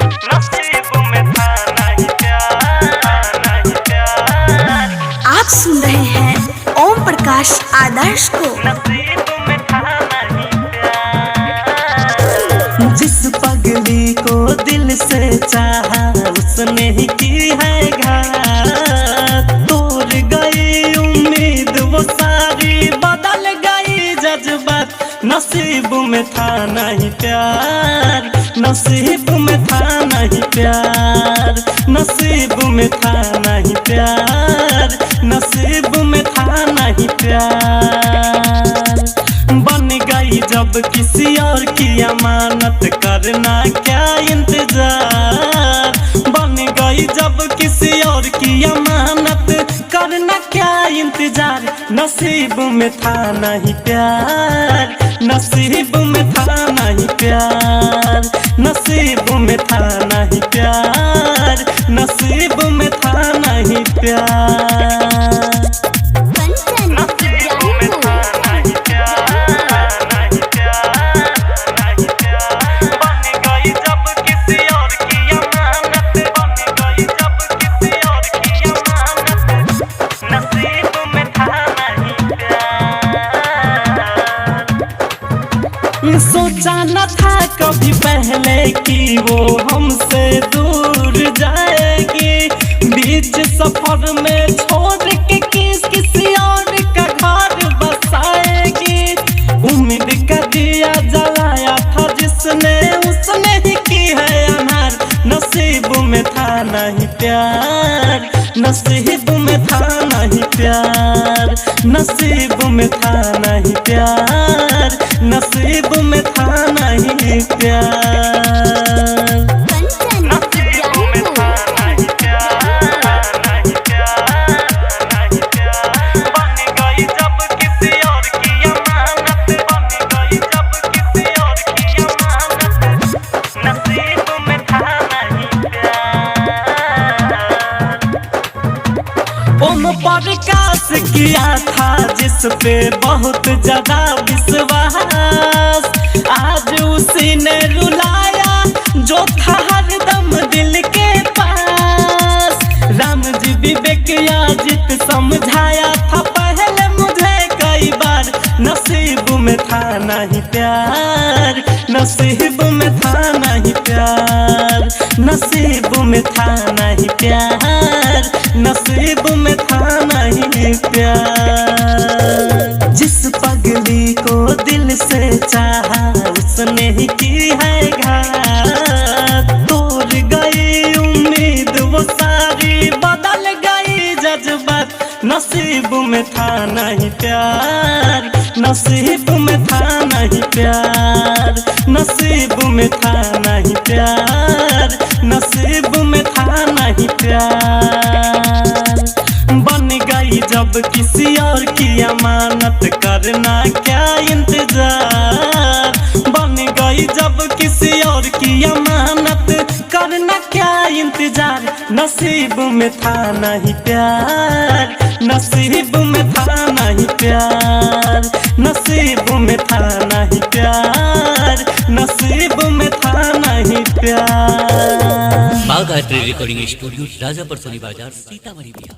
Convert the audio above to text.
नसीब में था नहीं प्यार, नहीं प्यार। आप सुन रहे हैं ओम प्रकाश आदर्श को। नसीब में था नहीं प्यार। जिस पगली को दिल से चाहा उसने ही की है घात। तोड़ गई उम्मीद वो सारी, बदल गई जज्बात। नसीब में था नहीं प्यार, नसीब में था नहीं प्यार, नसीब में था नहीं प्यार, नसीब में था नहीं प्यार। बन गई जब किसी और की अमानत, करना क्या इंतजार। बन गई जब किसी और की अमानत, करना क्या इंतजार। नसीब में था नहीं प्यार, नसीब में था नहीं प्यार, नसीब में था नहीं प्यार, नसीब में था नहीं प्यार। नसीब में था नहीं प्यार, नहीं प्यार, नहीं प्यार। बन गई जब किसी और की अमानत, बन गई जब किसी और की अमानत। नसीब में था नहीं प्यार। सोचा न था कभी पहले कि वो हमसे दूर जाएगी। बीच सफर में छोड़ के किसी और का घर बसाएगी। उम्मीद का दिया जलाया था जिसने, उसने ही की है अनार। नसीब में था नहीं प्यार, नसीब में था नहीं प्यार, नसीब में था नहीं प्यार, नसीब में था नहीं प्यार। नसीब में था नहीं प्यार, नहीं प्यार, नहीं प्यार। बन गई जब किसी और की अमानत, बन गई जब किसी और की अमानत। नसीब में था नहीं प्यार। ओम प्रकाश किया था जिस पे बहुत ज्यादा विश्वास। आज उसी ने रुलाया जो था हरदम दिल के पास। राम जी विवेक याजित समझाया था पहले मुझे कई बार। नसीब में था नहीं प्यार, नसीब में था नहीं प्यार, नसीब में था नहीं प्यार, नसीब में था नहीं प्यार। जिस पगली को दिल से चाहा उसने ही की है घात। तोड़ गई उम्मीद वो सारी, बदल गई जज्बात। नसीब में था नहीं प्यार, नसीब में था नहीं प्यार, नसीब में था नहीं प्यार, नसीब में था नहीं प्यार। बन गई जब किसी और की अमानत, करना क्या इंतजार। बन गई जब किसी और की अमानत, करना क्या इंतजार। नसीब में था नहीं प्यार, नसीब में था नहीं प्यार, नसीब में था नहीं प्यार, नसीब में था नहीं प्यार। माँ गायत्री रिकॉर्डिंग स्टूडियो, राजापुर सोनी बाजार, सीतामढ़ी बिहार।